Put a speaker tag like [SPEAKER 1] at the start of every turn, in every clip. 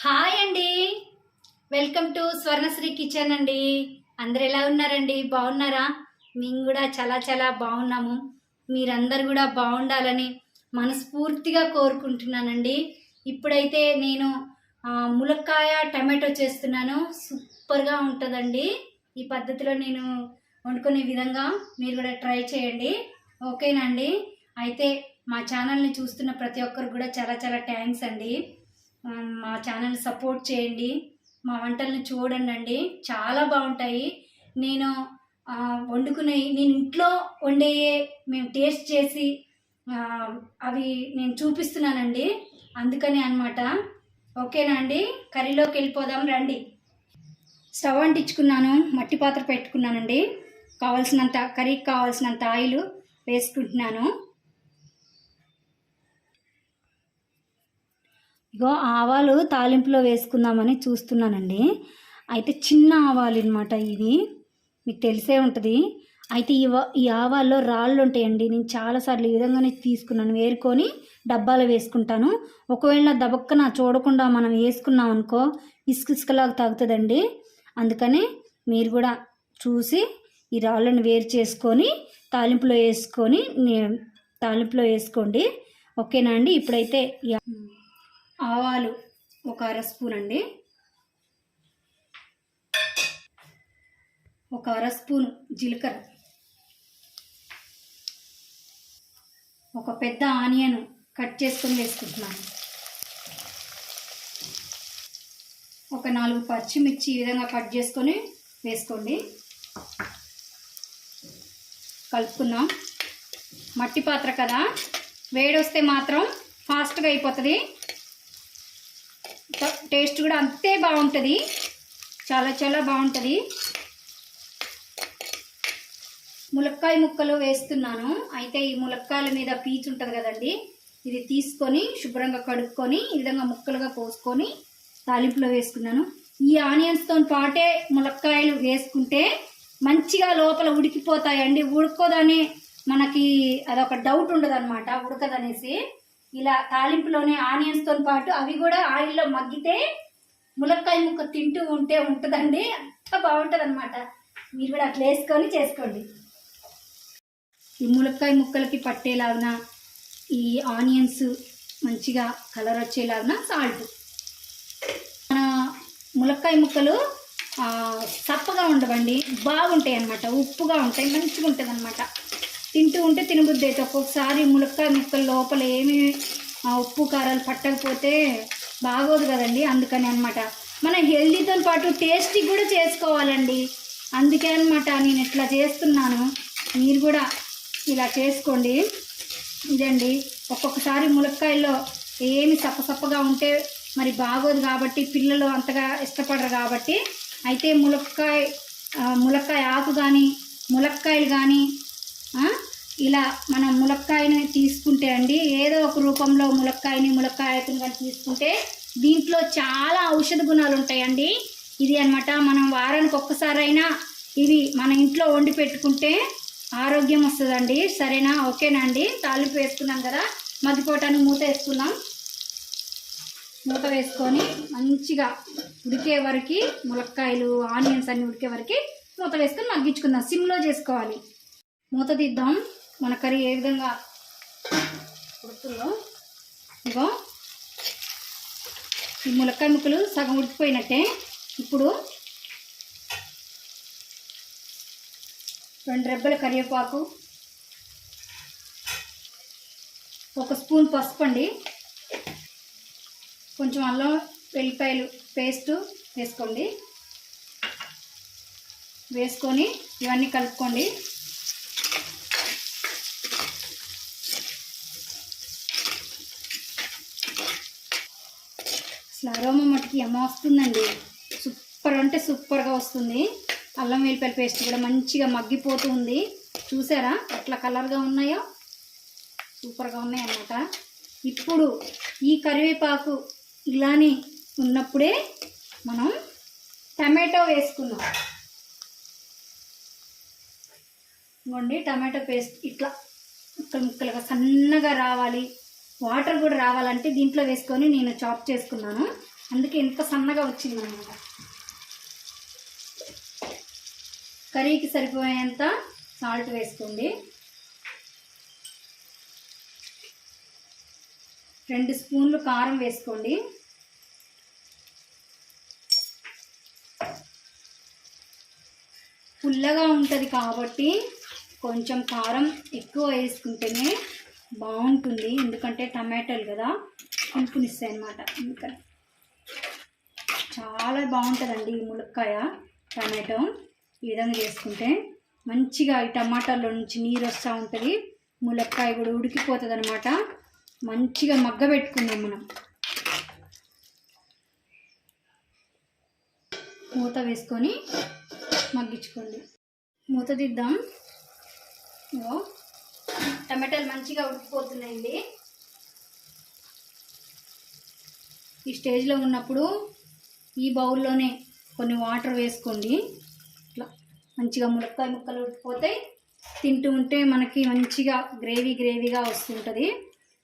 [SPEAKER 1] Hi అండి. Welcome to Swarnasri kitchen అండి. అందరు ఎలా ఉన్నారండి? బాగున్నారా? మేము కూడా చాలా చాలా బాగున్నాము. మీరందరు కూడా బాగుండాలని మనస్ఫూర్తిగా కోరుకుంటున్నానండి. ఇప్పుడైతే నేను ములక్కాయ టమాటో చేస్తున్నాను. సూపర్గా ఉంటుందండి. ఈ పద్ధతిలో నేను వండుకునే విధంగా మీరు కూడా ట్రై చేయండి. ఓకేనా అండి? అయితే మా ఛానల్ని చూస్తున్న ప్రతి ఒక్కరు కూడా చాలా చాలా థ్యాంక్స్ అండి. మా ఛానల్ సపోర్ట్ చేయండి. మా వంటలను చూడండి, చాలా బాగుంటాయి. నేను నేను ఇంట్లో వండే మేము టేస్ట్ చేసి అవి నేను చూపిస్తున్నానండి. అందుకని అన్నమాట. ఓకేనా అండి? కర్రీలోకి వెళ్ళిపోదాం రండి. స్టవ్ అంటించుకున్నాను, మట్టి పాత్ర పెట్టుకున్నానండి. కర్రీకి కావాల్సినంత ఆయిల్ వేసుకుంటున్నాను. ఇగో ఆవాలు తాలింపులో వేసుకుందామని చూస్తున్నానండి. అయితే చిన్న ఆవాలు అనమాట, ఇది మీకు తెలిసే ఉంటుంది. అయితే ఈ ఆవాల్లో రాళ్ళు ఉంటాయండి. నేను చాలాసార్లు ఈ విధంగానే తీసుకున్నాను, వేరుకొని డబ్బాలో వేసుకుంటాను. ఒకవేళ దబక్కన చూడకుండా మనం వేసుకున్నాం అనుకో ఇసుకలాగా తాగుతుందండి. అందుకని మీరు కూడా చూసి ఈ రాళ్ళను వేరు చేసుకొని తాలింపులో వేసుకోండి. ఓకేనా అండి? ఇప్పుడైతే ఆవాలు ఒక అర స్పూన్ అండి, ఒక అర స్పూన్ జీలకర్ర, ఒక పెద్ద ఆనియన్ కట్ చేసుకొని వేసుకుంటున్నాను, ఒక 4 పచ్చిమిర్చి ఈ విధంగా కట్ చేసుకొని వేసుకోండి. కలుపుకుందాం. మట్టి పాత్ర కదా, వేడొస్తే మాత్రం ఫాస్ట్గా అయిపోతుంది. టేస్ట్ కూడా అంతే బాగుంటుంది, చాలా చాలా బాగుంటుంది. ములక్కాయ ముక్కలు వేస్తున్నాను. అయితే ఈ ములక్కాయల మీద పీచు ఉంటుంది కదండి, ఇది తీసుకొని శుభ్రంగా కడుక్కొని ఈ విధంగా ముక్కలుగా కోసుకొని తాలింపులో వేసుకున్నాను. ఈ ఆనియన్స్తో పాటే ములక్కాయలు వేసుకుంటే మంచిగా లోపల ఉడికిపోతాయండి. ఉడుకోదని మనకి అదొక డౌట్ ఉండదు అనమాట, ఉడకదనేసి. ఇలా తాలింపులోనే ఆనియన్స్తో పాటు అవి కూడా ఆయిల్లో మగ్గితే ములక్కాయ ముక్క తింటూ ఉంటే ఉంటుందండి, అంత బాగుంటుంది అనమాట. మీరు కూడా అట్లా వేసుకొని చేసుకోండి. ఈ ములక్కాయ ముక్కలకి పట్టేలాగిన ఈ ఆనియన్స్ మంచిగా కలర్ వచ్చేలాగిన సాల్ట్. మన ములక్కాయ ముక్కలు సప్పగా ఉండవండి, బాగుంటాయి అన్నమాట, ఉప్పుగా ఉంటాయి, మంచిగా ఉంటుంది అనమాట. తింటూ ఉంటే తినబుద్ధి అయితే. ఒక్కొక్కసారి ములక్కాయ ముక్కల లోపల ఏమి ఉప్పు కారాలు పట్టకపోతే బాగోదు కదండి. అందుకని అనమాట మనం హెల్దీతో పాటు టేస్టీ కూడా చేసుకోవాలండి. అందుకే అనమాట నేను ఇట్లా చేస్తున్నాను. మీరు కూడా ఇలా చేసుకోండి. ఇదండి, ఒక్కొక్కసారి ములక్కాయల్లో ఏమి సప్పసప్పగా ఉంటే మరి బాగోదు కాబట్టి పిల్లలు అంతగా ఇష్టపడరు కాబట్టి. అయితే ములక్కాయ ఆకు కానీ ములక్కాయలు కానీ ఇలా మనం ములక్కాయని తీసుకుంటే అండి, ఏదో ఒక రూపంలో ములక్కాయ ఆకుని కానీ తీసుకుంటే దీంట్లో చాలా ఔషధ గుణాలు ఉంటాయండి. ఇది అన్నమాట, మనం వారానికి ఒక్కసారైనా ఇవి మన ఇంట్లో వండి పెట్టుకుంటే ఆరోగ్యం వస్తుందండి. సరేనా? ఓకేనా అండి? తాలింపు వేసుకున్నాం కదా, మగ్గిపోవటానికి మూత వేసుకున్నాం. మూత వేసుకొని మంచిగా ఉడికే వరకు, ములక్కాయలు ఆనియన్స్ అన్నీ ఉడికే వరకు మూత వేసుకొని మగ్గించుకుందాం. సిమ్లో చేసుకోవాలి. మూత తీద్దాం. మన కర్రీ ఏ విధంగా ఉడుకుతుందో. ఇగో ఈ ములక్కాయ ముక్కలు సగం ఉడికిపోయినట్టే. ఇప్పుడు 2 రెబ్బల కరివేపాకు, 1 స్పూన్ పసుపు అండి, కొంచెం అల్లం వెల్లిపాయలు పేస్టు వేసుకోండి. వేసుకొని ఇవన్నీ కలుపుకోండి. అసలు అరోమా మట్టుకి వస్తుందండి, సూపర్ అంటే సూపర్గా వస్తుంది. అల్లం వెల్లిపాయల పేస్ట్ కూడా మంచిగా మగ్గిపోతూ ఉంది. చూసారా ఎట్లా కలర్గా ఉన్నాయో? సూపర్గా ఉన్నాయి అన్నమాట. ఇప్పుడు ఈ కరివేపాకు ఇలానే ఉన్నప్పుడే మనం టమాటో వేసుకున్నాం. ఇవ్వండి, టమాటో పేస్ట్ ఇట్లా ముక్కలుగా సన్నగా రావాలి, వాటర్ కూడా రావాలంటే దీంట్లో వేసుకొని నేను చాప్ చేసుకున్నాను. అందుకే ఇంత సన్నగా వచ్చింది అన్నమాట. కర్రీకి సరిపోయేంత సాల్ట్ వేసుకోండి. 2 స్పూన్లు కారం వేసుకోండి. పుల్లగా ఉంటుంది కాబట్టి కొంచెం కారం ఎక్కువ వేసుకుంటేనే బాగుంటుంది. ఎందుకంటే టమాటాలు కదా, పులుపునిస్తాయి అన్నమాట. అందుకని చాలా బాగుంటుందండి ఈ ములక్కాయ టమాటో. ఈ విధంగా చేసుకుంటే మంచిగా ఈ టమాటాలో నుంచి నీరు వస్తూ ఉంటుంది, ములక్కాయ కూడా ఉడికిపోతుంది అన్నమాట. మంచిగా మగ్గబెట్టుకుందాం మనం. మూత వేసుకొని మగ్గించుకోండి. మూత తీద్దాం. టమాటాలు మంచిగా ఉడికిపోతున్నాయండి. ఈ స్టేజ్లో ఉన్నప్పుడు ఈ బౌల్లోనే కొన్ని వాటర్ వేసుకోండి. ఇట్లా మంచిగా ములక్కాయ ముక్కలు ఉడికిపోతాయి. తింటూ ఉంటే మనకి మంచిగా గ్రేవీగా వస్తుంటుంది,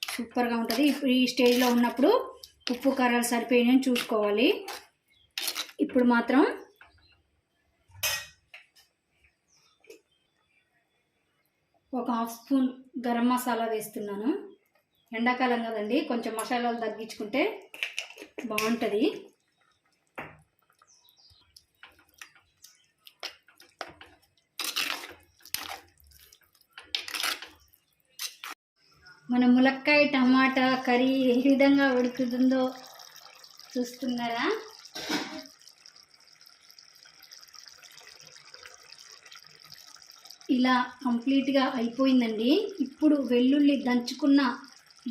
[SPEAKER 1] సూపర్గా ఉంటుంది. ఇప్పుడు ఈ స్టేజ్లో ఉన్నప్పుడు ఉప్పు కారాలు సరిపోయినాయని చూసుకోవాలి. ఇప్పుడు మాత్రం ఒక 1/2 స్పూన్ గరం మసాలా వేస్తున్నాను. ఎండాకాలం కదండి, కొంచెం మసాలాలు తగ్గించుకుంటే బాగుంటుంది. మన ములక్కాయ టమాటా కర్రీ ఏ విధంగా ఉడుకుతుందో చూస్తున్నారా? ఇలా కంప్లీట్గా అయిపోయిందండి. ఇప్పుడు వెల్లుల్లి దంచుకున్న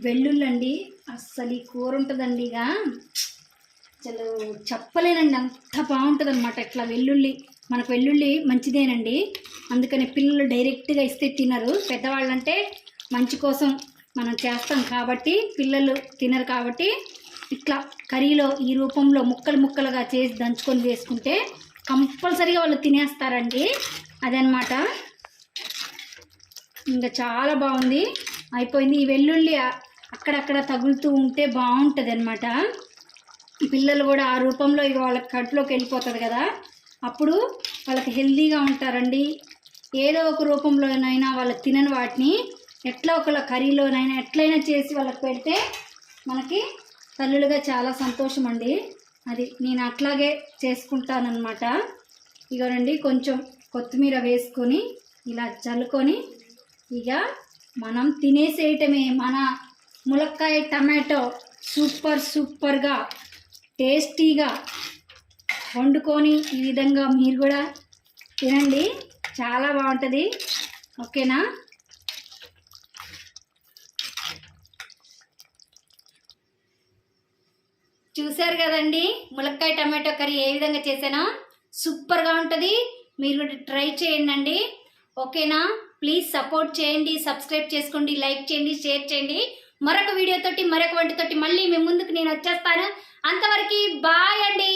[SPEAKER 1] వెల్లుల్లి అండి, అస్సలు ఈ కూర ఉంటుందండి. ఇక అసలు చెప్పలేనండి, అంత బాగుంటుంది అనమాట. ఇట్లా వెల్లుల్లి, మనకు వెల్లుల్లి మంచిదేనండి, అందుకని పిల్లలు డైరెక్ట్గా ఇస్తే తినరు. పెద్దవాళ్ళంటే మంచి కోసం మనం చేస్తాం కాబట్టి పిల్లలు తినరు. కాబట్టి ఇట్లా కర్రీలో ఈ రూపంలో ముక్కలుగా చేసి దంచుకొని వేసుకుంటే కంపల్సరీగా వాళ్ళు తినేస్తారండి. అదనమాట. ఇంకా చాలా బాగుంది, అయిపోయింది. ఈ వెల్లుల్లి అక్కడక్కడ తగులుతూ ఉంటే బాగుంటుంది అనమాట. పిల్లలు కూడా ఆ రూపంలో ఇక వాళ్ళకి కడుపులోకి వెళ్ళిపోతుంది కదా, అప్పుడు వాళ్ళకి హెల్తీగా ఉంటారండి. ఏదో ఒక రూపంలోనైనా వాళ్ళు తినని వాటిని ఎట్లా ఒకళ్ళ కర్రీలోనైనా ఎట్లయినా చేసి వాళ్ళకి పెడితే మనకి తల్లులుగా చాలా సంతోషం అండి. అది నేను అట్లాగే చేసుకుంటానన్నమాట. ఇగోనండి, కొంచెం కొత్తిమీర వేసుకొని ఇలా చల్లుకొని ఇక మనం తినేసేయటమే. మన ములక్కాయ టమాటో సూపర్గా టేస్టీగా వండుకొని ఈ విధంగా మీరు కూడా తినండి, చాలా బాగుంటుంది. ఓకేనా? చూశారు కదండి ములక్కాయ టమాటో కర్రీ ఏ విధంగా చేసానో, సూపర్గా ఉంటుంది. మీరు కూడా ట్రై చేయండి. ఓకేనా? ప్లీజ్ సపోర్ట్ చేయండి, సబ్స్క్రైబ్ చేసుకోండి, లైక్ చేయండి, షేర్ చేయండి. మరొక వీడియోతోటి మరొక వంటతోటి మళ్ళీ మీ ముందుకు నేను వచ్చేస్తాను. అంతవరకు బాయ్ అండి.